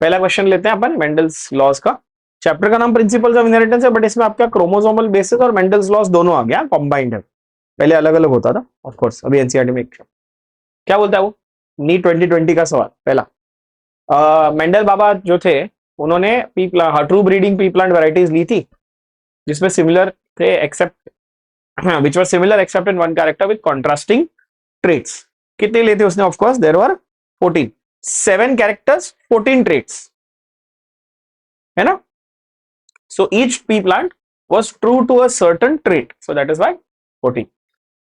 पहला क्वेश्चन लेते हैं अपन मेंडल्स लॉज का। चैप्टर का नाम प्रिंसिपल्स ऑफ इनहेरिटेंस है, बट इसमें आपका क्रोमोसोमल बेसिस और मेंडल्स लॉज दोनों आ गया, कॉम्बाइंड है। पहले अलग अलग होता था ऑफ कोर्स, अभी एनसीईआरटी में एक। क्या बोलता है वो नीट 2020 का सवाल पहला। मेंडल बाबा जो थे उन्होंने true breeding pea plant varieties ली थी जिसमें सिमिलर थे except which was similar except in one character with contrasting traits। कितने लिए थे उसने? Of course there were 14, 7 characters 14 traits, है ना। So each pea plant was true to a certain trait, so that is why 14।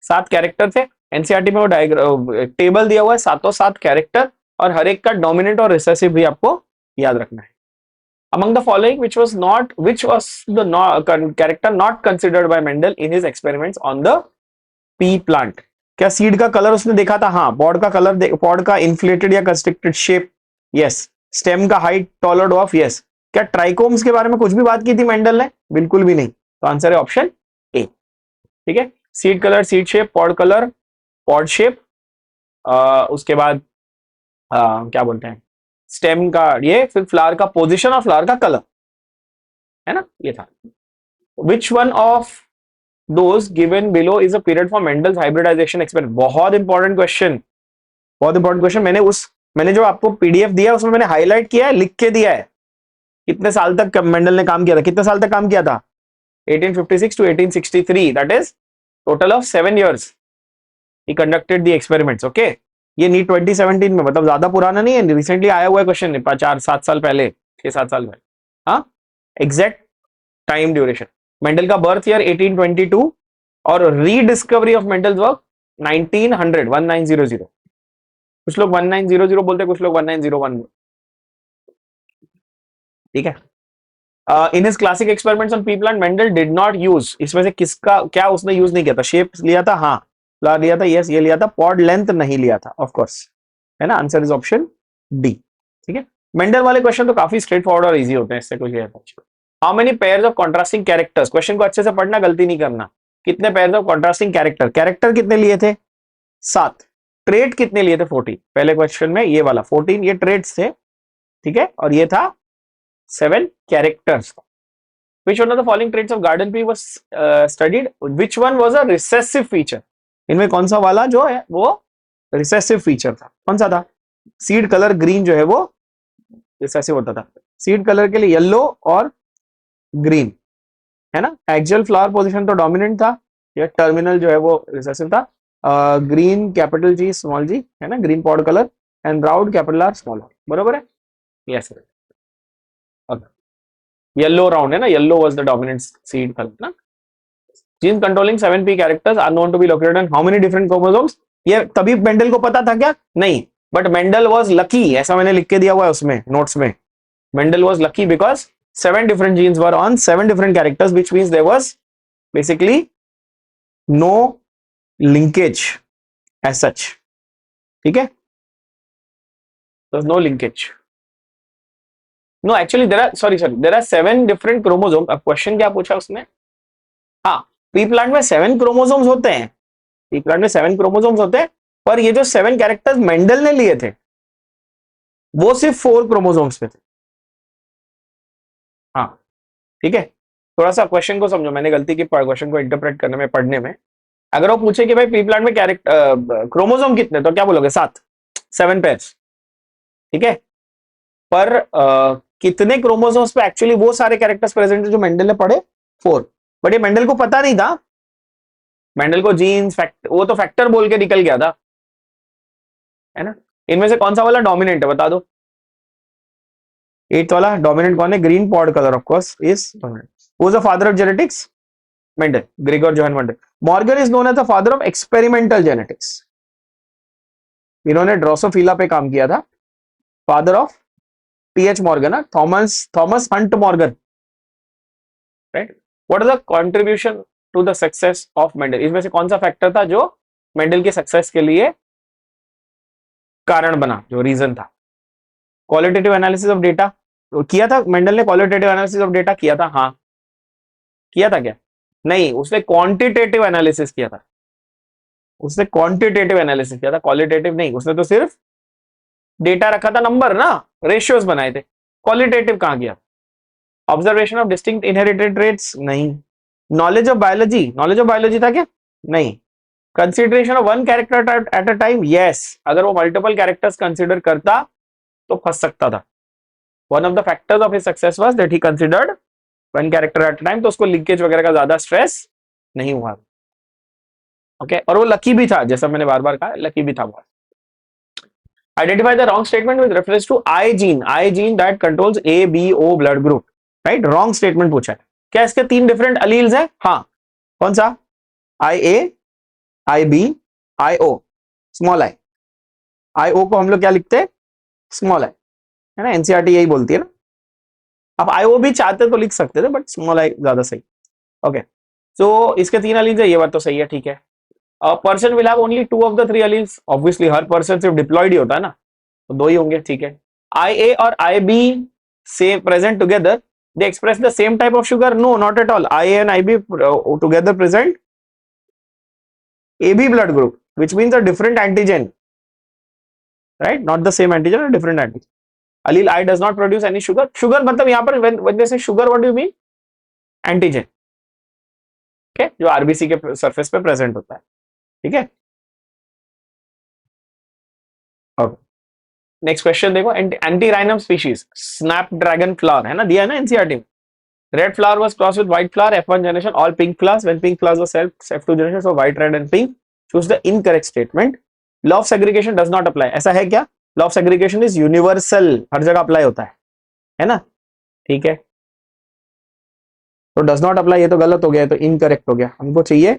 7 character थे। NCERT में वो table दिया हुआ है, सातों 7 कैरेक्टर, और हर एक का डोमिनेंट और रिसेसिव भी आपको याद रखना है। Among the following, which was the character not considered by Mendel in his experiments on the pea plant? क्या सीड का कलर उसने देखा था? हाँ। पॉड का कलर, पॉड का इन्फ्लेटेड या कंस्ट्रिक्टेड शेप, यस। स्टेम का हाइट, टॉल और डॉफ, यस। क्या ट्राइकोम्स के बारे में कुछ भी बात की थी मेंडल ने? बिल्कुल भी नहीं। तो आंसर है ऑप्शन ए। ठीक है, seed colour, seed shape, pod colour, pod shape, उसके बाद क्या बोलते हैं, स्टेम का ये, फिर फ्लावर का पोजीशन और फ्लावर का कलर, है ना, ये था। Which one of those given below is a period for Mendel's hybridization experiment? बहुत इंपॉर्टेंट क्वेश्चन, बहुत इंपॉर्टेंट क्वेश्चन। मैंने जो आपको पीडीएफ दिया उसमें मैंने हाईलाइट किया है, लिख के दिया है कितने साल तक मेंडल ने काम किया था, कितने साल तक काम किया था। 1856 to 1863, that is total of 7 years he conducted the experiments। Okay, ये नीट 2017 में, मतलब ज्यादा पुराना नहीं है, रिसेंटली आया हुआ है क्वेश्चन, 4-7 साल पहले, 6-7 साल पहले। हाँ, एग्जैक्ट टाइम ड्यूरेशन। मेंडल का बर्थ ईयर 1822 और रीडिस्कवरी ऑफ मेंडल्स वर्क 1900। कुछ लोग 1900 बोलते हैं, कुछ लोग 1901। ठीक है। In his classic experiments on P plant Mendel did not use, इसमें से किसका क्या उसने यूज नहीं किया था? शेप लिया था, हाँ। फ्लावर लिया था, यस, ये लिया था। पॉड लेंथ नहीं लिया था, ऑफ कोर्स, है ना। Answer is option D. ठीक है, मेंडल वाले क्वेश्चन तो काफी स्ट्रेट फॉरवर्ड और इजी होते हैं, इससे कुछ how many pairs of contrasting characters, question को अच्छे से पढ़ना, गलती नहीं करना। कितने pairs of contrasting character, character कितने लिए थे? 7। ट्रेट कितने लिए थे? 14। पहले क्वेश्चन में ये वाला 14 ये ट्रेट्स थे, ठीक है, और ये था 7 characters. Which one of the following traits of garden pea was studied? Which one was a recessive feature? इनमें कौन सा वाला जो है वो रिसेसिव फीचर था? कौन सा था? सीड कलर ग्रीन जो है वो रिसेसिव होता था। सीड कलर के लिए येलो और ग्रीन, है ना। एक्सियल फ्लावर पोजीशन तो डोमिनेंट था, या टर्मिनल जो है वो रिसेसिव था। Green capital G small G, है ना, green pod colour, and round capital R small R, बरोबर है। यस, येलो राउंड है ना, yellow was the dominant seed colour ना। Gene controlling 7p characters are known to be located in how many different chromosomes? ये तभी Mendel को पता था क्या? नहीं, बट मेंडल वाज लकी, ऐसा मैंने लिख के दिया हुआ है उसमें नोट्स में। Mendel was lucky because 7 different genes were on 7 different characters, which means there was basically no linkage as such। ठीक है, there's no linkage। No, actually there are there are 7 different chromosomes। अब question क्या पूछा उसने? हाँ, P plant में 7 chromosomes होते हैं, पी प्लांट में 7 क्रोमोसोम्स होते हैं, पर ये जो 7 कैरेक्टर्स मेंडल ने लिए थे वो सिर्फ 4 क्रोमोसोम्स पे थे। हाँ, ठीक है, थोड़ा सा क्वेश्चन को समझो, मैंने गलती की क्वेश्चन को इंटरप्रेट करने में, पढ़ने में। अगर वो पूछे कि भाई पी प्लांट में कैरेक्टर क्रोमोसोम कितने, तो क्या बोलोगे? 7 पेयर्स, ठीक है। पर कितने क्रोमोसोम्स पे एक्चुअली वो सारे कैरेक्टर्स प्रेजेंट है जो मेंडल ने पढ़े? 4। बट ये मेंडल को पता नहीं था, मेंडल को जीन्स वो तो फैक्टर बोल के निकल गया था, है ना। इनमें से कौन सा वाला डोमिनेंट है बता दो? 8th वाला डोमिनेंट कौन है? Green pod colour of course is dominant. Who is the father of genetics? Mendel, Gregor Johann Mendel. Morgan is known as the father of experimental genetics. इन्होंने ड्रोसोफिला पे काम किया था। Father of TH Morgan, Thomas Hunt Morgan, right. What is the contribution to the success of Mendel? इसमें से कौन सा factor था जो मेंडल के सक्सेस के लिए कारण बना, जो रीजन था? क्वालिटेटिव एनालिसिस ऑफ डेटा किया था मेंडल ने, क्वालिटेटिव एनालिसिस ऑफ डेटा किया था, हाँ किया था क्या? नहीं, उसने क्वांटिटेटिव एनालिसिस किया था, उसने क्वांटिटेटिव एनालिसिस किया था, क्वालिटेटिव नहीं। उसने तो सिर्फ डेटा रखा था, नंबर ना, रेशियोज बनाए थे। क्वालिटेटिव कहां गया? Observation of distinct inherited traits नहीं। नॉलेज ऑफ बायोलॉजी था क्या? नहीं। Consideration of one character at a time, yes. अगर वो मल्टीपल कैरेक्टर्स कंसिडर करता तो फंस सकता था। One of the factors of his success was that he considered one character at a time, तो उसको लिंकेज वगैरह का ज्यादा स्ट्रेस नहीं हुआ। ओके, और वो लकी भी था, जैसा मैंने बार बार कहा, लकी भी था बहुत। Identify the wrong statement with reference to I gene that controls A, B, O blood group. Right? Wrong statement पूछा है। क्या इसके 3 डिफरेंट अलील्स हैं? हाँ। कौन सा? IA, IB, IO, small I. IO को हम लोग क्या लिखते हैं? स्मॉल आई, है ना? एनसीईआरटी यही बोलती है ना। आप IO भी चाहते तो लिख सकते थे, बट स्मॉल आई ज्यादा सही। ओके, तो इसके 3 अलील्स है, ये बात तो सही है, ठीक है। Person will have only 2 of the 3 alleles, obviously her person सिर्फ डिप्लॉयड ही होता है ना, तो 2 ही होंगे, ठीक है। IA और IB से present together, they express the same type of sugar? No, not at all. IA and IB together present AB blood group, which means a different antigen, right? Not the same antigen, a different antigen. Allele I does not produce any sugar. Sugar मतलब यहाँ पर when they say sugar, what do you mean? Antigen, okay? जो RBC के surface पे present होता है, ठीक है? Okay. नेक्स्ट क्वेश्चन देखो, एंटीराइनम स्पीशीज स्नैपड्रैगन फ्लावर है ना, दिया है ना एनसीईआरटी में। Red flower was cross with white flower, F1 generation, all pink flowers, when pink flowers were self F2 generation, so white, red and pink. Choose the incorrect statement. Law of segregation does not apply, ऐसा है क्या? Law of segregation is universal, हर जगह apply होता है ना, ठीक है। तो डज नॉट अप्लाई, ये तो गलत हो गया, तो इनकरेक्ट हो गया। हमको चाहिए,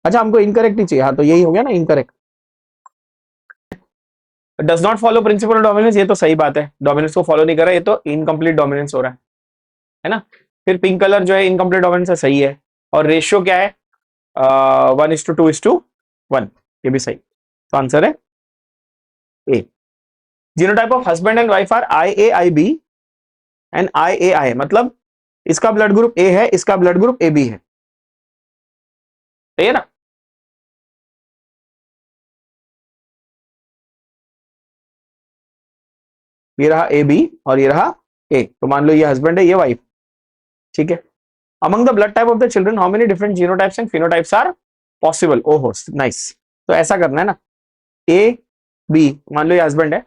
अच्छा हमको इनकरेक्ट ही चाहिए, हाँ तो यही हो गया ना incorrect. Does not follow principle of dominance, ये तो सही बात है, डोमिनेंस को फॉलो नहीं कर रहा, ये तो इनकम्प्लीट डोमिनेंस हो रहा है ना। फिर पिंक कलर जो है इनकम्प्लीट डोमिनेंस है, सही है। और रेशियो क्या है? 1:2:1, ये भी सही, तो आंसर है A. Genotype of husband and wife are IAIB and IAI, मतलब इसका ब्लड ग्रुप ए है, इसका ब्लड ग्रुप AB है, सही है ना। ये रहा AB और ये रहा A, तो मान लो ये हस्बैंड है, ये वाइफ, ठीक है। Among the blood type of the children how many different genotypes and phenotypes are possible? ओहो नाइस, तो ऐसा करना है ना, AB मान लो ये हस्बैंड है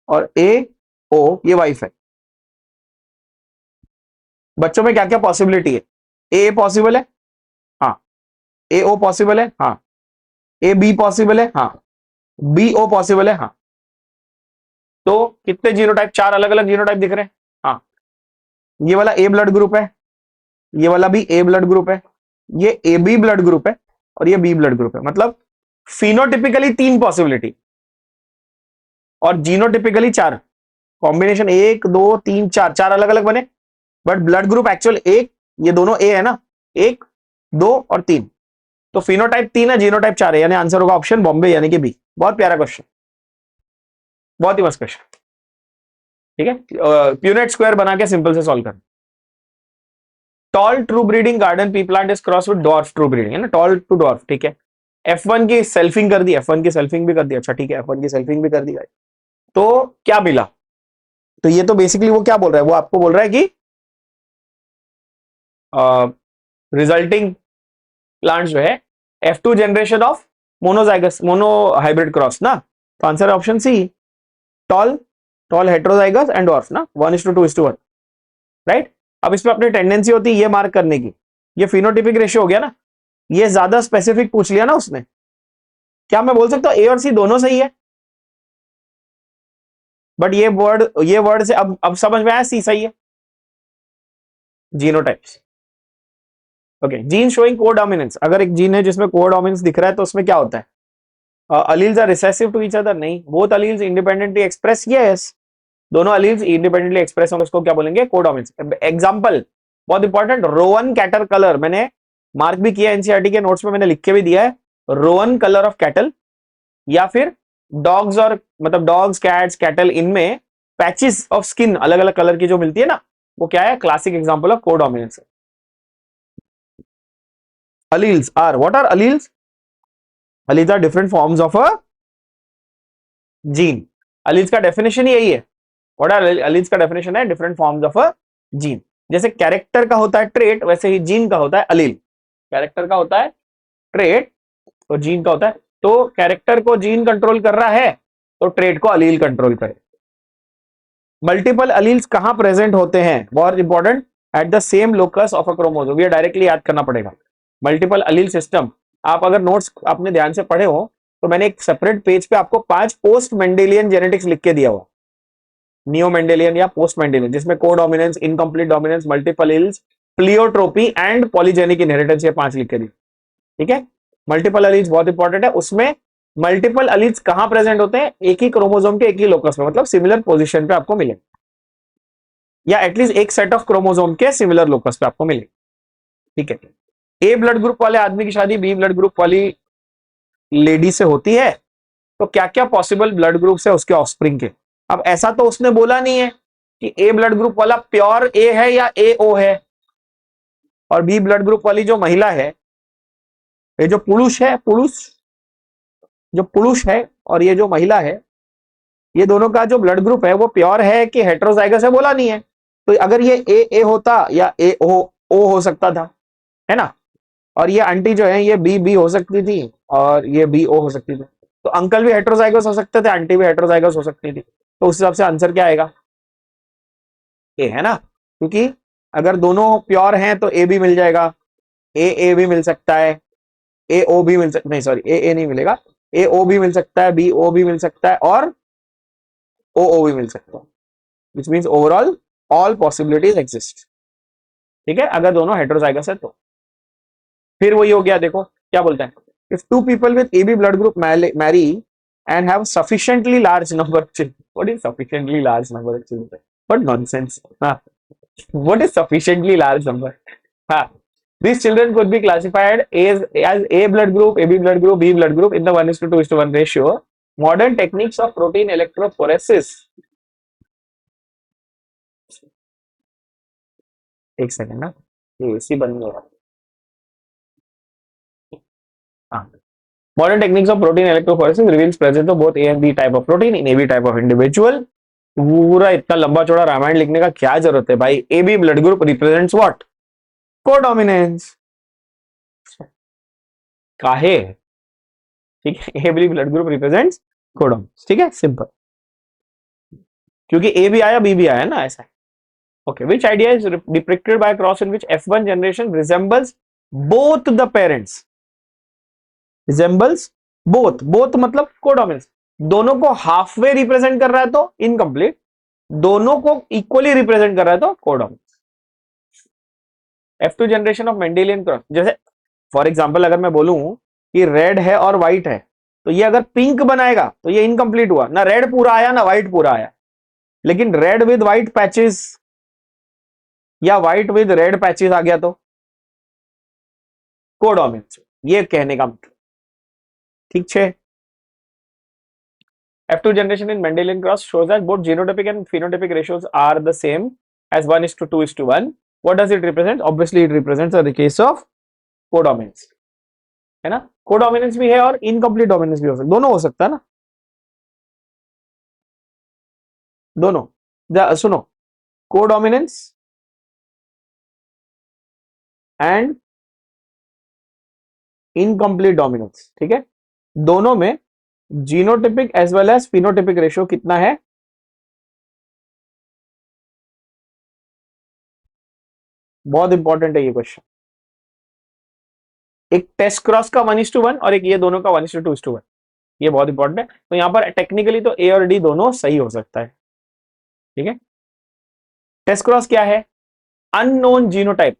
और AO ये वाइफ है। बच्चों में क्या क्या पॉसिबिलिटी है? AA पॉसिबल है, हाँ। AO पॉसिबल है, हाँ। AB पॉसिबल है, हाँ। BO पॉसिबल है, हाँ। तो कितने जीनोटाइप? 4 अलग अलग जीनोटाइप दिख रहे हैं, हाँ। ये वाला A ब्लड ग्रुप है, ये वाला भी A ब्लड ग्रुप है, ये AB ब्लड ग्रुप है और ये B ब्लड ग्रुप है, मतलब फिनोटिपिकली 3 पॉसिबिलिटी और जीनोटिपिकली 4। कॉम्बिनेशन 1 2 3 4, 4 अलग अलग बने, बट ब्लड ग्रुप एक्चुअल एक, ये दोनों A है ना, 1 2 और 3, तो फिनोटाइप 3 है, जीनोटाइप 4 है, यानी आंसर होगा ऑप्शन बॉम्बे यानी कि बी। बहुत प्यारा क्वेश्चन, बहुत ही मस्त क्वेश्चन, ठीक है। प्यूनेट स्क्वायर बना के सिंपल से सॉल्व कर। Tall true breeding garden pea plant is cross with dwarf true breeding, है ना, टॉल टू डॉर्फ, ठीक है। F1 की सेल्फिंग कर दी, F1 की सेल्फिंग भी कर दी, अच्छा ठीक है, F1 की सेल्फिंग भी कर दी, तो क्या मिला? तो ये तो बेसिकली वो क्या बोल रहा है, वो आपको बोल रहा है कि रिजल्टिंग प्लांट जो है F2 generation of monozygous, monohybrid cross ना, तो आंसर है option C, tall, tall heterozygous and dwarf ना, 1:2:1, राइट। अब इसमें अपनी टेंडेंसी होती है ये मार्क करने की, ये फिनोटिपिक रेशियो हो गया ना, ये ज्यादा स्पेसिफिक पूछ लिया ना उसने। क्या मैं बोल सकता हूं A और C दोनों सही है, बट ये वर्ड से अब समझ में आया, C सही है। Genotypes, okay. Gene showing codominance, अगर एक जीन है जिसमें कोडोमिनेंस दिख रहा है तो उसमें क्या होता है? Alleles are recessive to each other, नहीं। Both alleles independently express, yes. दोनों अलील्स इंडिपेंडेंटली एक्सप्रेस होंगे, उसको क्या बोलेंगे? कोडोमिनेंस। एग्जांपल बहुत इंपॉर्टेंट, रोवन कैटल कलर, मैंने मार्क भी किया एनसीईआरटी के नोट्स में, मैंने लिख के भी दिया है, रोवन कलर ऑफ कैटल या फिर डॉग्स, और मतलब डॉग्स कैट्स कैटल, इनमें पैचेस ऑफ स्किन अलग अलग कलर की जो मिलती है ना, वो क्या है? Classic example of codominance. Alleles are, what are alleles? Alleles are different forms of a gene. Alleles का डेफिनेशन ही यही है। व्हाट आर अलील्स का डेफिनेशन है? Different forms of a gene. जैसे कैरेक्टर का होता है ट्रेट, वैसे ही जीन का होता है अलील। कैरेक्टर का होता है ट्रेट और जीन का होता है, तो कैरेक्टर को जीन कंट्रोल कर रहा है तो ट्रेट को अलील कंट्रोल करे। मल्टीपल अलील्स कहां प्रेजेंट होते हैं? बहुत important, at the same locus of a chromosome. ये डायरेक्टली याद करना पड़ेगा। मल्टीपल अलील सिस्टम, आप अगर नोट्स आपने ध्यान से पढ़े हो तो मैंने एक सेपरेट पेज पे आपको 5 पोस्ट मेंडेलियन जेनेटिक्स लिख के दिया हुआ, नियो मेंडेलियन या पोस्ट मेंडेलियन, जिसमें codominance, incomplete dominance, multiple alleles, pleiotropy and polygenic inheritance, ये 5 लिख के दी। ठीक है, मल्टीपल अलील्स बहुत इंपॉर्टेंट है। उसमें मल्टीपल अलील्स कहां प्रेजेंट होते हैं? एक ही क्रोमोसोम के एक ही लोकस में, मतलब सिमिलर पोजीशन पे आपको मिले, या एटलीस्ट एक सेट ऑफ क्रोमोसोम के सिमिलर लोकस पे आपको मिले। ठीक है, ए ब्लड ग्रुप वाले आदमी की शादी बी ब्लड ग्रुप वाली लेडी से होती है, तो क्या क्या पॉसिबल ब्लड ग्रुप है उसके ऑफस्प्रिंग के? अब ऐसा तो उसने बोला नहीं है कि ए ब्लड ग्रुप वाला प्योर ए है या ए ओ है, और बी ब्लड ग्रुप वाली जो महिला है, ये जो पुरुष है, जो पुरुष है और ये जो महिला है, ये दोनों का जो ब्लड ग्रुप है वो प्योर है कि हेट्रोजाइगस है, बोला नहीं है। तो अगर ये ए होता या ए ओ हो सकता था, है ना, और ये आंटी जो है ये बी हो सकती थी और ये बी ओ हो सकती थी, तो अंकल भी हेट्रोजाइगस हो सकते थे, आंटी भी हेट्रोजाइगस हो सकती थी। तो उस हिसाब से आंसर क्या आएगा? ए, है ना, क्योंकि अगर दोनों प्योर हैं तो ए भी मिल जाएगा, ए भी मिल सकता है, ए ओ भी मिल सकता, नहीं सॉरी ए नहीं मिलेगा, ए ओ भी मिल सकता है, बी ओ भी मिल सकता है और ओ भी मिल सकता है, which means overall all possibilities exist. ठीक है, अगर दोनों हेट्रोजाइगस है तो। फिर वही हो गया, देखो क्या बोलता है, if two people with A B blood group marry and have sufficiently large number of children. What is sufficiently large number of children? What nonsense. What is sufficiently large number? These children could be classified as A blood group, AB blood group, B blood group in the 1:2:1 ratio. Modern techniques of protein electrophoresis. एक second ना, ये इसी बन गया। हाँ, modern techniques of protein electrophoresis reveals presence of both A and B type of protein in AB type of individual. पूरा इतना लंबा चौड़ा रामायण लिखने का क्या जरूरत है भाई? A B blood group represents what? Codominance. काहे? ठीक है, A B blood group represents codominance. ठीक है, सिंपल, क्योंकि ए भी आया बी भी आया ना, ऐसा। Okay, which idea is depicted by cross in which F1 generation resembles both the parents? Resembles both मतलब कोडोमिनेंस, दोनों को हाफ वे रिप्रेजेंट कर रहा है तो इनकम्प्लीट, दोनों को इक्वली रिप्रेजेंट कर रहा है तो codominance. F2 generation of Mendelian cross, जैसे फॉर एग्जांपल अगर मैं बोलूं कि रेड है और व्हाइट है, तो ये अगर पिंक बनाएगा तो ये इनकम्प्लीट हुआ ना, रेड पूरा आया ना व्हाइट पूरा आया। लेकिन रेड विद व्हाइट पैचेस या व्हाइट विद रेड पैचेस आ गया तो कोडोमिनेंस, ये कहने का मतलब। ठीक है, F2 generation in Mendelian cross shows that both genotypic and phenotypic ratios are the same as 1:2:1. What does it represent? Obviously, it represents the case of codominance, है ना। कोडोमिनेंस भी है और इनकम्प्लीट डोमिनेंस भी हो सकता, दोनों हो सकता है ना, दोनों। सुनो, कोडोमिनेंस एंड इनकम्प्लीट डोमिनेंस, ठीक है, दोनों में genotypic as well as phenotypic ratio कितना है? बहुत इंपॉर्टेंट है ये क्वेश्चन। एक टेस्ट क्रॉस का 1:1 और एक ये दोनों का 1:2:1, ये बहुत इंपॉर्टेंट है। तो यहां पर टेक्निकली तो ए और डी दोनों सही हो सकता है। ठीक है, टेस्ट क्रॉस क्या है? अननोन जीनोटाइप,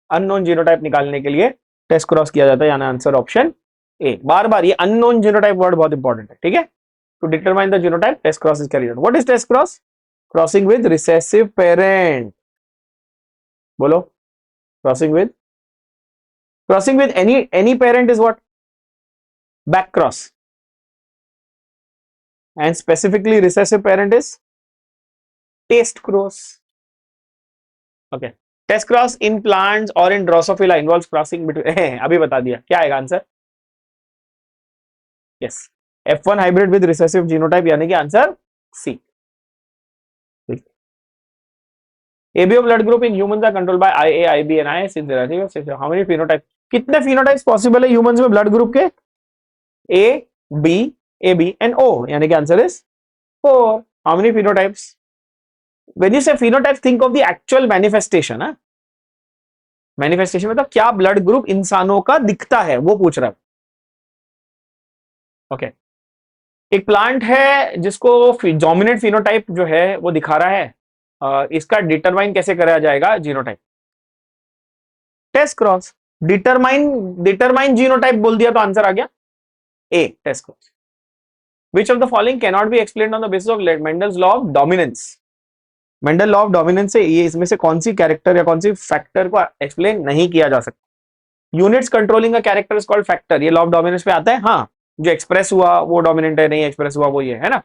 अननोन जीनोटाइप निकालने के लिए टेस्ट क्रॉस किया जाता है, यानी आंसर ऑप्शन ए। बार बार ये अननोन जीनोटाइप वर्ड बहुत इंपॉर्टेंट है। ठीक है, to determine the genotype test cross is carried out. What is test cross? Crossing with recessive parent, बोलो, crossing with any parent is what? Back cross, and specifically recessive parent is test cross. Okay, test cross in plants or in Drosophila involves crossing between अभी बता दिया क्या आएगा answer? Yes, F1 hybrid with recessive genotype, यानी कि answer C. ABO blood group in humans are controlled by IA, IB and IS in there, ठीक है। How many phenotype, कितने फिनोटाइप्स पॉसिबल है ह्यूमंस में ब्लड ग्रुप के? A, B, AB and O, यानी कि answer is 4। How many phenotypes? When you say phenotype think of the actual manifestation. Manifestation मतलब क्या ब्लड ग्रुप इंसानों का दिखता है, वो पूछ रहा है। ओके एक प्लांट है जिसको डोमिनेंट फिनोटाइप जो है वो दिखा रहा है, इसका डिटरमाइन कैसे करा जाएगा genotype? Test cross. Determine genotype बोल दिया तो आंसर आ गया A, test cross. Which of the following can not be explained on the basis of Mendel's law of dominance? Mendel law of dominance से ये इसमें से कौन सी कैरेक्टर या कौन सी फैक्टर को एक्सप्लेन नहीं किया जा सकता? Units controlling a character is called factor, ये लॉ ऑफ डोमिनेंस पे आता है। हाँ, जो एक्सप्रेस हुआ वो डोमिनेंट है, नहीं एक्सप्रेस हुआ वो ये है ना,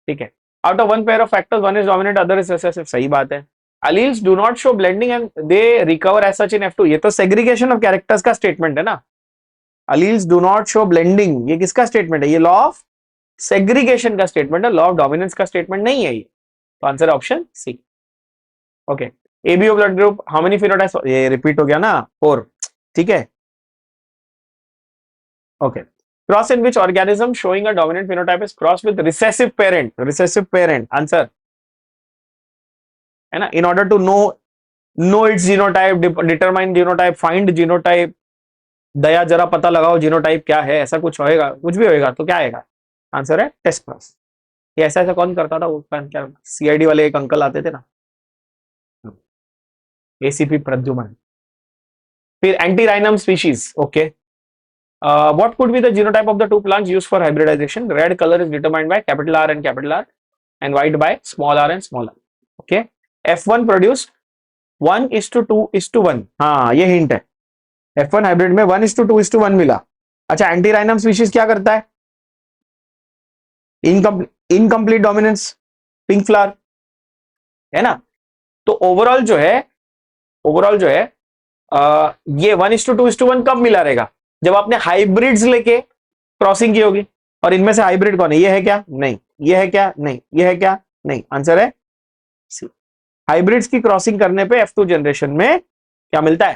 ठीक है। Out of one pair of factors one is dominant, other is recessive, सही बात है। Alleles do not show blending and they recover as such in F2, ये तो segregation of characters का स्टेटमेंट है ना। Alleles do not show blending, ये किसका स्टेटमेंट है? ये लॉ ऑफ सेग्रीगेशन का स्टेटमेंट है, लॉ ऑफ डोमिनेंस का स्टेटमेंट नहीं है ये। तो answer option C. Okay ABO blood group how many phenotypes? ये रिपीट हो गया ना, 4, ठीक है। Okay cross in which organism showing a dominant phenotype is cross with recessive parent? Recessive parent answer है ना। In order to know its genotype, determine genotype, find genotype, Daya जरा पता लगाओ जीनोटाइप क्या है, ऐसा कुछ होएगा, कुछ भी होएगा तो क्या आएगा? आंसर है टेस्ट क्रॉस। ये ऐसा ऐसा कौन करता था? वो क्या CID वाले एक अंकल आते थे ना, ACP प्रद्युमन। फिर antirrhinum species, okay what could be the genotype of the two plants used for hybridization? Red colour is determined by capital R and white by small r and small r, okay. F1 produce 1:2:1, हाँ ये hint है। F1 hybrid में 1:2:1 मिला। अच्छा anti राइनम species क्या करता है? Incomplete dominance, pink flower, है ना। तो ओवरऑल जो है ये 1:2:1 कब मिला रहेगा? जब आपने हाइब्रिड्स लेके क्रॉसिंग की होगी। और इनमें से हाइब्रिड कौन है? ये है क्या? नहीं। ये है क्या? नहीं। ये है क्या? नहीं। आंसर है सी। हाइब्रिड्स की क्रॉसिंग करने पे F2 जनरेशन में क्या मिलता है?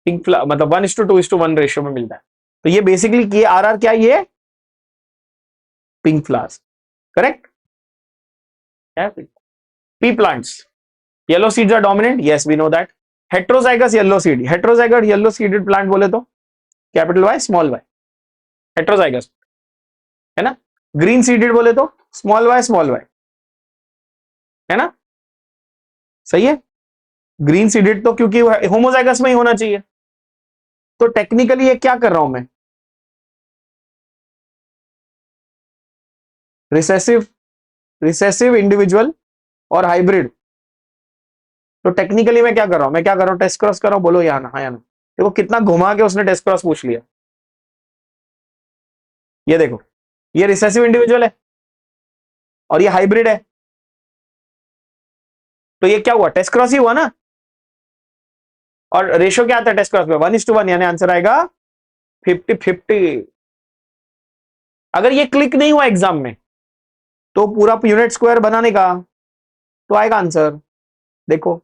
पिंक फ्लावर, मतलब 1:2:1 रेशियो में मिलता है। तो ये बेसिकली RR क्या? ये pink flowers, correct. Pea plants yellow seeds are dominant, yes we know that. Heterozygous yellow seed, heterozygous yellow seeded plant बोले तो capital Y small y, heterozygous, है ना। ग्रीन सीडेड बोले तो स्मॉल y, है ना, सही है। ग्रीन सीडेड तो क्योंकि होमोजाइगस में ही होना चाहिए। तो टेक्निकली ये क्या कर रहा हूं मैं? रिसेसिव इंडिविजुअल और हाइब्रिड। तो टेक्निकली मैं क्या कर रहा हूं? टेस्ट क्रॉस कर रहा हूं, बोलो या ना, हाँ या ना। देखो कितना घुमा के उसने टेस्ट क्रॉस पूछ लिया। ये देखो ये रिसेसिव इंडिविजुअल है और ये हाइब्रिड है, तो ये क्या हुआ? टेस्ट क्रॉस ही हुआ ना। और रेशियो क्या आता है टेस्ट क्रॉस में? 1:1, यानी आंसर आएगा 50-50। अगर ये क्लिक नहीं हुआ एग्जाम में तो पूरा यूनिट स्क्वायर बनाने का तो आएगा आंसर। देखो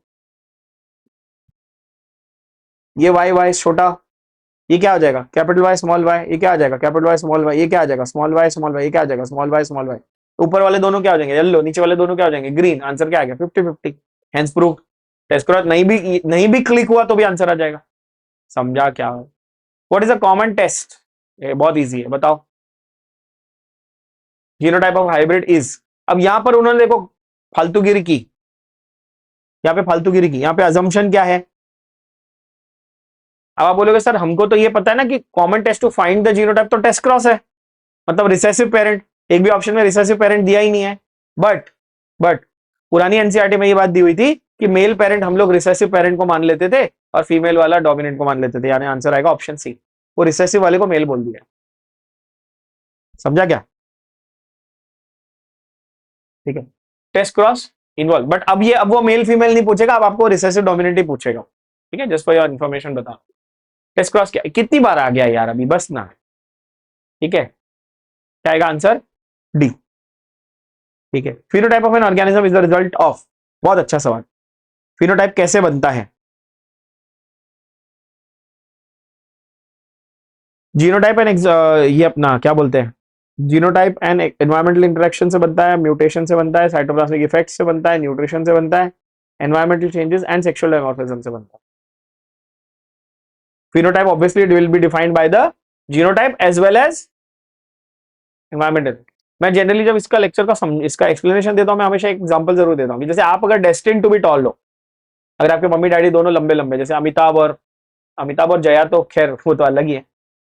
ये y छोटा, ये क्या हो जाएगा? कैपिटल Y स्मॉल y, ये क्या आ जाएगा? कैपिटल Y स्मॉल y, ये क्या आ जाएगा? स्मॉल y स्मॉल y, ये क्या आ जाएगा? Small y small y। ऊपर वाले दोनों क्या हो जाएंगे? येलो, नीचे वाले दोनों क्या हो जाएंगे? ग्रीन। आंसर क्या आ गया? 50-50। हेंस प्रूफ टेस्ट क्रॉस नहीं भी क्लिक हुआ तो भी आंसर आ जाएगा। समझा क्या? What is a common test? ये बहुत इजी है, बताओ। जीनोटाइप ऑफ हाइब्रिड इज, अब यहां पर उन्होंने देखो फालतूगिरी की, यहाँ पे अजम्पशन क्या है? अब आप बोलोगे सर हमको तो ये पता है ना कि common test to find the genotype तो टेस्ट क्रॉस है, मतलब रिसेसिव पेरेंट। एक भी ऑप्शन में रिसेसिव पेरेंट दिया ही नहीं है। बट पुरानी एनसीईआरटी में ये बात दी हुई थी कि मेल पेरेंट हम लोग रिसेसिव पेरेंट को मान लेते थे और फीमेल वाला डोमिनेंट को मान लेते थे, यानी आंसर आएगा ऑप्शन सी। वो रिसेसिव वाले को मेल बोल दिया। समझा क्या? ठीक है, टेस्ट क्रॉस इन्वॉल्व, बट अब वो मेल फीमेल नहीं पूछेगा, अब आपको रिसेसिव डोमिनेंट ही पूछेगा। ठीक है, जस्ट फॉर योर इन्फॉर्मेशन बता। टेस्ट क्रॉस क्या कितनी बार आ गया यार अभी, बस ना। ठीक है, क्या आएगा आंसर? डी। ठीक है, phenotype of an organism is the result of, बहुत अच्छा सवाल, फिनोटाइप कैसे बनता है? जीनोटाइप एंड ये अपना क्या बोलते हैं, जीनोटाइप एंड एनवायरमेंटल इंटरेक्शन से बनता है, म्यूटेशन से बनता है, साइटोप्लाज्मिक इफेक्ट से बनता है, न्यूट्रिशन से बनता है, environmental changes and sexual dimorphism से बनता है। Phenotype obviously will be defined by the genotype as well as environmental. मैं जनरली जब इसका लेक्चर का इसका एक्सप्लेनेशन देता हूं, मैं हमेशा एक एग्जांपल जरूर देता हूं कि जैसे आप अगर डेस्टिन टू बी टॉल हो, अगर आपके मम्मी डैडी दोनों लंबे लंबे, जैसे अमिताभ और जया, तो खैर वो तो अलग ही है,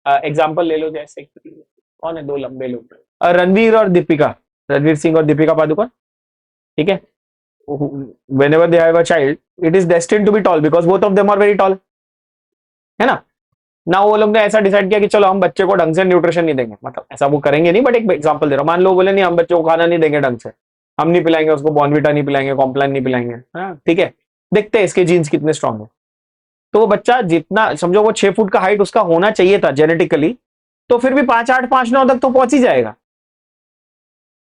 एग्जाम्पल ले लो, जैसे कौन है दो लंबे लोग, रणवीर और दीपिका, रणवीर सिंह और दीपिका पादुकोण, ठीक है, whenever they have a child it is destined to be tall because both of them are very tall, है ना। ना वो लोग ने ऐसा डिसाइड किया कि चलो हम बच्चे को ढंग से न्यूट्रिशन नहीं देंगे, मतलब ऐसा वो करेंगे नहीं, बट एक एग्जांपल दे रहा हूं, मान लो बोले नहीं हम बच्चे को खाना नहीं देंगे ढंग से, हम नहीं पिलाएंगे उसको, बॉर्नविटा नहीं पिलाएंगे, कॉम्प्लान नहीं पिलाएंगे, ठीक है, देखते हैं इसके जीन्स कितने स्ट्रांग है, तो वो बच्चा जितना समझो वो 6 फुट का हाइट उसका होना चाहिए था जेनेटिकली, तो फिर भी 5'8", 5'9" तक तो पहुंच ही जाएगा,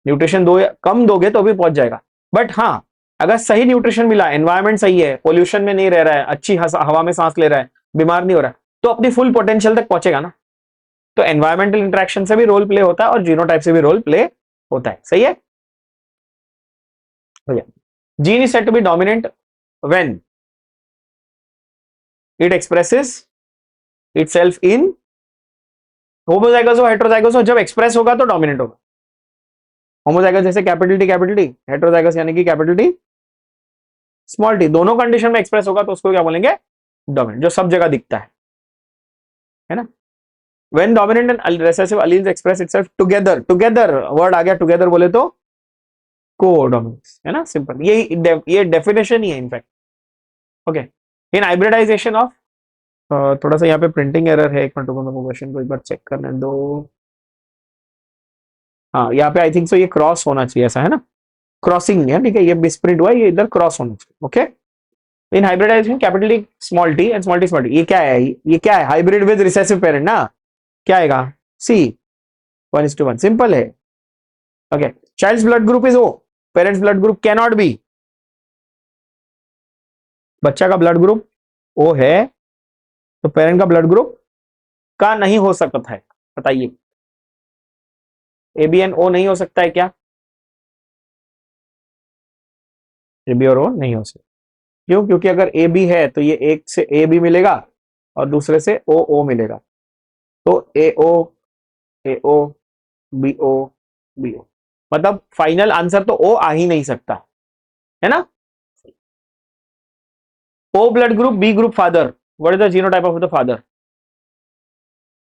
न्यूट्रिशन दो कम दोगे तो भी पहुंच जाएगा। बट हाँ, अगर सही न्यूट्रिशन मिला, एनवायरमेंट सही है, पोल्यूशन में नहीं रह रहा है, अच्छी हवा में सांस ले रहा है, बीमार नहीं हो रहा है, तो अपनी फुल पोटेंशियल तक पहुंचेगा ना। तो एनवायरमेंटल इंटरेक्शन से भी रोल प्ले होता है और जीनोटाइप से भी रोल प्ले होता है, सही है भैया। Gene is said to be dominant when it expresses itself in homozygous और हेटेरोजाइगस, और जब एक्सप्रेस होगा तो डोमिनेंट होगा। होमोजाइगस जैसे कैपिटल टी, हेटेरोजाइगस यानी कि कैपिटल टी स्मॉल टी, दोनों कंडीशन में एक्सप्रेस होगा तो उसको क्या बोलेंगे? डोमिनेंट, जो सब जगह दिखता है ना। When dominant and recessive alleles express itself together, word आ गया टुगेदर बोले तो कोडोमिनेंस, है ना, सिंपल, ये डेफिनेशन ही है in fact. Okay, in hybridization of, थोड़ा सा यहाँ पे प्रिंटिंग एरर है, एक मिनट को मेरे क्वेश्चन को एक बार चेक करने दो। हाँ, यहाँ पे आई थिंक सो ये क्रॉस होना चाहिए, ऐसा है ना, क्रॉसिंग है, ठीक है, ये मिसप्रिंट हुआ, ये इधर क्रॉस होना चाहिए। Okay, in hybridization capital T small T and small T small T, ये क्या है? ये क्या है? हाइब्रिड विद रिसेसिव पेरेंट ना, क्या आएगा? सी, 1:1, सिंपल है। Okay, child's blood group is O, parents blood group can not be, बच्चा का ब्लड ग्रुप ओ है तो पेरेंट का ब्लड ग्रुप का नहीं हो सकता है, बताइए, ए बी एन ओ नहीं हो सकता है क्या? ए बी और ओ नहीं हो सकता, क्यों? क्योंकि अगर ए बी है तो ये एक से ए बी मिलेगा और दूसरे से ओ ओ मिलेगा, तो ए ओ बी ओ बी ओ, मतलब फाइनल आंसर तो ओ आ ही नहीं सकता, है ना। O blood group, B group father, what is the genotype of the father?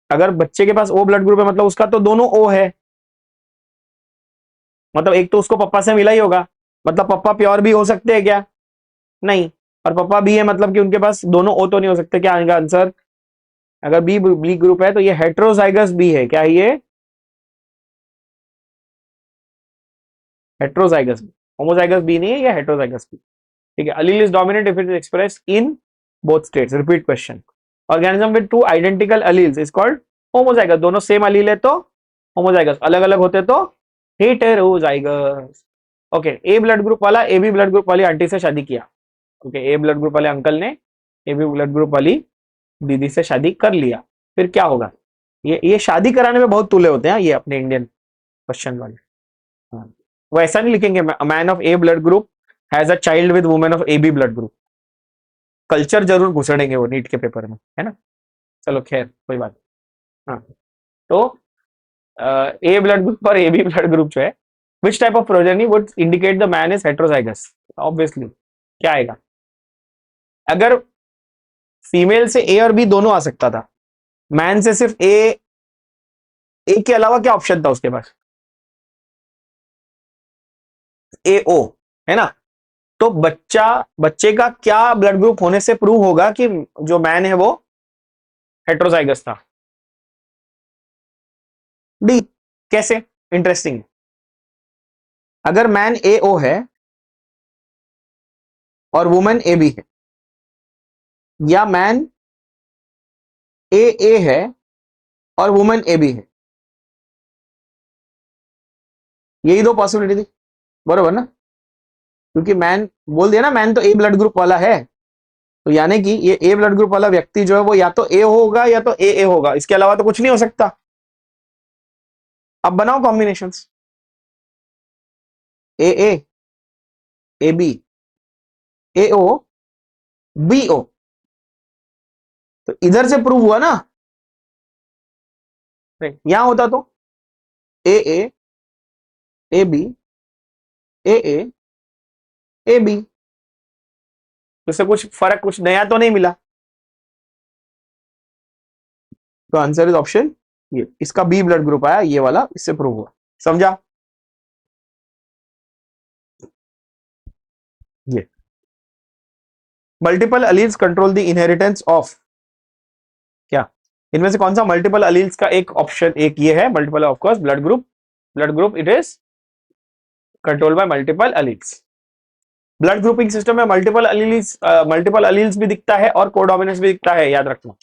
अगर बच्चे के पास ओ ब्लड ग्रुप है मतलब उसका तो दोनों ओ है, मतलब एक तो उसको पप्पा से मिला ही होगा, मतलब पप्पा प्योर भी हो सकते हैं क्या? नहीं, और पप्पा बी है मतलब कि उनके पास दोनों ओ तो नहीं हो सकते, क्या आएगा आंसर? अगर बी बी ग्रुप है तो ये हेट्रोजाइगस बी है, क्या है ये? हेट्रोजाइगस बी, होमोजाइगस बी नहीं है, ये हेट्रोजाइगस बी, ठीक है। अलील is dominant if it is expressed in both states, repeat question, organism with two identical alleles is called homozygous, दोनों सेम अलील है तो होमोजाइगस, अलग अलग होते तो हेटेरोजाइगस। ओके, ए ब्लड ग्रुप वाला ए बी ब्लड ग्रुप वाली आंटी से शादी किया, ओके, ए ब्लड ग्रुप वाले अंकल ने ए बी ब्लड ग्रुप वाली दीदी से शादी कर लिया, फिर क्या होगा? ये शादी कराने में बहुत तुले होते हैं ये अपने इंडियन क्वेश्चन वाले, हाँ। वो ऐसा नहीं लिखेंगे man of A blood group has a child with women of A B blood group, culture जरूर घुसड़ेंगे वो नीट के पेपर में, है ना। चलो खैर कोई बात, हाँ, तो ए ब्लड ग्रुप और ए बी ब्लड ग्रुप जो है, which type of progeny would indicate the man is heterozygous? Obviously क्या आएगा? अगर फीमेल से ए और बी दोनों आ सकता था, मैन से सिर्फ ए के अलावा क्या ऑप्शन था उसके पास? ए ओ, है ना। तो बच्चे का क्या ब्लड ग्रुप होने से प्रूव होगा कि जो मैन है वो हेट्रोजाइगस था? डी, कैसे? इंटरेस्टिंग, अगर मैन ए ओ है और वुमेन ए बी है, या मैन ए है और वुमेन ए बी है, यही दो पॉसिबिलिटी थी, बरोबर ना, क्योंकि मैन बोल दिया ना, मैन तो ए ब्लड ग्रुप वाला है, तो यानी कि ये ए ब्लड ग्रुप वाला व्यक्ति जो है वो या तो ए होगा या तो ए होगा, इसके अलावा तो कुछ नहीं हो सकता। अब बनाओ combinations, A A B, A O, B O, तो इधर से प्रूव हुआ ना, यहां होता तो ए A B, A A B, तो इससे कुछ फर्क, कुछ नया तो नहीं मिला, तो आंसर इज ऑप्शन ये, इसका बी ब्लड ग्रुप आया ये वाला, इससे प्रूव हुआ। समझा? ये multiple alleles control the inheritance of, क्या इनमें से कौन सा मल्टीपल अलील्स का एक ऑप्शन, एक ये है multiple, of course blood group it is controlled by multiple alleles. Blood grouping system में मल्टीपल अलील्स भी दिखता है और कोडोमिनेंस भी दिखता है, याद रखना।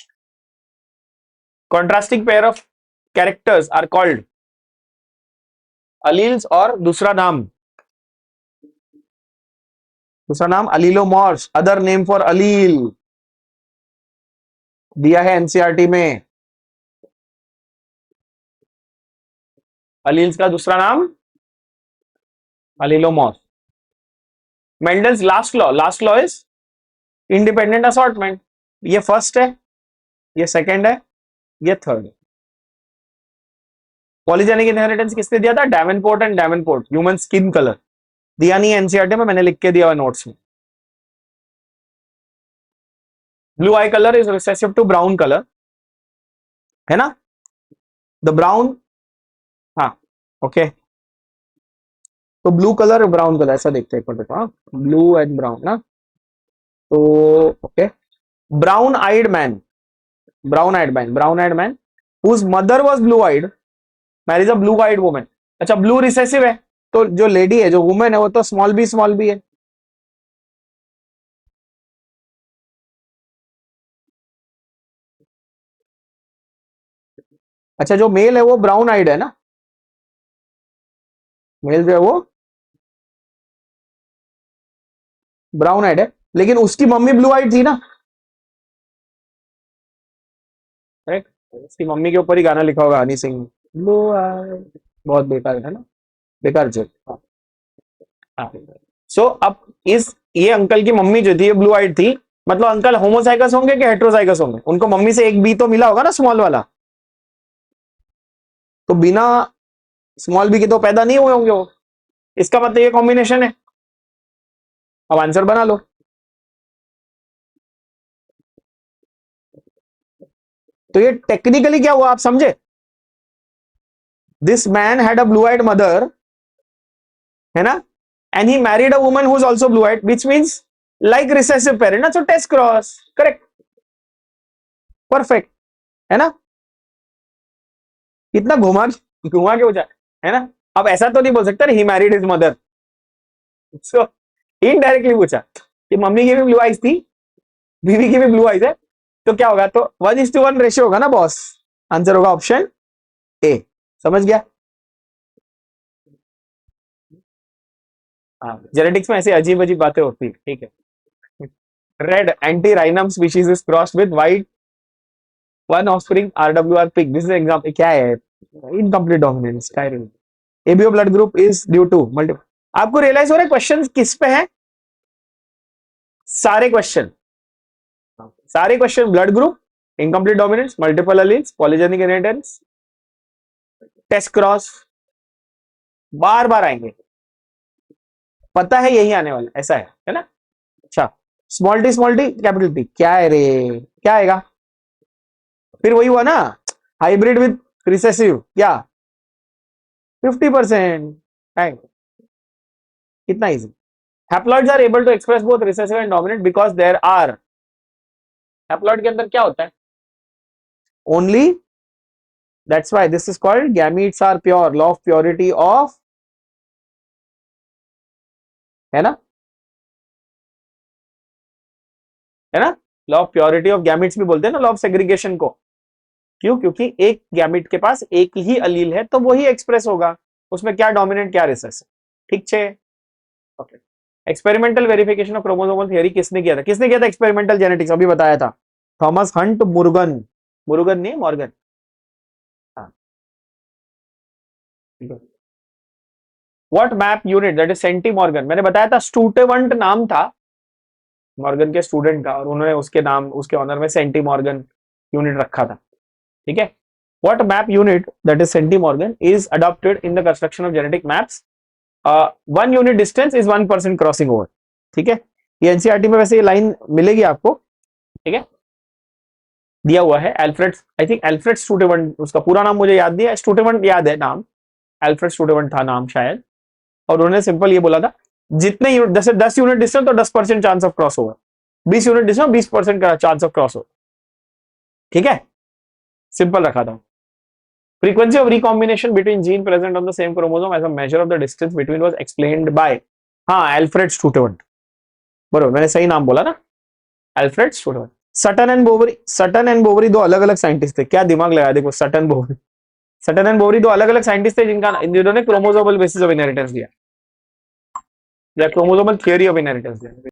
Contrasting pair of characters are called alleles, और दूसरा नाम allelomorphs, other name for allele, दिया है एनसीईआरटी में। अलील्स का दूसरा नाम allelomorph. Mendel's last law is independent assortment, ये फर्स्ट है, ये सेकंड है, ये थर्ड है। पॉलीजेनिक इनहेरिटेंस किसने दिया था? डैवेनपोर्ट एंड डैवेनपोर्ट, ह्यूमन स्किन कलर, दिया नहीं एनसीईआरटी में, मैंने लिख के दिया हुआ नोट्स में। Blue eye colour is recessive to brown colour, है ना, द ब्राउन, हाँ ओके, तो ब्लू कलर और ब्राउन कलर ऐसा देखते हैं, हाँ ब्लू एंड ब्राउन ना, तो okay, brown eyed man whose mother was blue eyed marriage a blue eyed woman. अच्छा ब्लू रिसेसिव है, तो जो लेडी है, जो वुमेन है, वो तो स्मॉल बी है। अच्छा जो मेल है वो ब्राउन आइड है ना, मेल जो है वो ब्राउन आइड है, लेकिन उसकी मम्मी ब्लू आइड थी ना, राइट, उसकी मम्मी के ऊपर ही गाना लिखा होगा हनी सिंह, ब्लू आइड, बहुत बेकार है ना, बेकार जोक। सो अब इस ये अंकल की मम्मी जो थी ये ब्लू आइड थी, मतलब अंकल होमोसाइगस होंगे कि हेट्रोसाइगस होंगे? उनको मम्मी से एक बी तो मिला होगा ना, स्मॉल वाला, तो बिना स्मॉल बी के तो पैदा नहीं हुए होंगे वो, इसका मतलब ये कॉम्बिनेशन है। अब आंसर बना लो। तो ये टेक्निकली क्या हुआ आप समझे? This man had a blue eyed mother, है ना, and he married a woman who is also blue eyed, which means like recessive parent ना, so test cross, correct, perfect, है ना, कितना घुमा घुमा के पूछा, है ना। अब ऐसा तो नहीं बोल सकता he married his mother, so indirectly पूछा कि मम्मी की भी ब्लू आइज थी, बीवी की भी ब्लू आइज है, तो क्या होगा, तो 1:1 रेशियो होगा ना बॉस, आंसर होगा ऑप्शन ए। समझ गया? हाँ जेनेटिक्स में ऐसी अजीब अजीब बातें होती है, ठीक है। Red antirrhinum species is crossed with white one offspring R W R पिग, दिस इज एग्जांपल, क्या है, incomplete dominance, A B O blood group is due to multiple. आपको रियलाइज हो रहा है क्वेश्चन किस पे है? सारे question blood group, incomplete dominance, multiple alleles, polygenic inheritance, test cross, बार बार आएंगे, पता है यही आने वाला, ऐसा है ना। अच्छा स्मॉल टी कैपिटल टी, क्या है रे, क्या आएगा? फिर वही हुआ ना, हाइब्रिड विद रिसेसिव, क्या 50%, कितना easy. Haploids are able to express both recessive and dominant because there are, haploid के अंदर क्या होता है? Only, that's why this is called gametes are pure, law of purity of, है ना, law of purity of gametes भी बोलते हैं ना, लॉ ऑफ सेग्रीगेशन को। क्यों? क्योंकि एक गैमिट के पास एक ही अलील है तो वही एक्सप्रेस होगा, उसमें क्या डोमिनेंट क्या रिसेसिव, ठीक छे। Okay, experimental verification of chromosomal theory किसने किया था, किसने किया था एक्सपेरिमेंटल जेनेटिक्स, अभी बताया था, थॉमस हंट मुर्गन, मुर्गन नहीं मॉर्गन, हाँ। What map unit that is centimorgan, मैंने बताया था स्टूटेवंट नाम था मॉर्गन के स्टूडेंट का, और उन्होंने उसके नाम उसके ऑनर में सेंटी मॉर्गन यूनिट रखा था, ठीक है। What map unit that is centimorgan is adopted in the construction of genetic maps, 1 unit distance is 1% crossing over, ठीक है। ये एनसीईआरटी में वैसे ये लाइन मिलेगी आपको, ठीक है, दिया हुआ है। एल्फ्रेड, आई थिंक एल्फ्रेड स्टूटेवंट, उसका पूरा नाम मुझे याद नहीं है, स्टूटेवंट याद है नाम, एल्फ्रेड स्टूटेवंट था नाम शायद, और उन्होंने सिंपल ये बोला था जितने यूनिट, जैसे 10 यूनिट डिस्टेंस तो 10% chance of cross over, 20 unit distance 20% का चांस ऑफ क्रॉस ओवर, ठीक है, सिंपल रखा था। Frequency of recombination between gene present on the same chromosome as a measure of the distance between was explained by, हाँ Alfred Sturtevant, बरोबर मैंने सही नाम बोला ना, Alfred Sturtevant. Sutton and Boveri, Sutton and Boveri दो अलग अलग साइंटिस्ट थे, क्या दिमाग लगाया देखो, Sutton Boveri, Sutton and Boveri दो अलग अलग साइंटिस्ट थे जिनका, जिन्होंने क्रोमोसोमल बेसिस ऑफ इनहेरिटेंस दिया, या क्रोमोसोमल थियरी ऑफ इनहेरिटेंस दिया।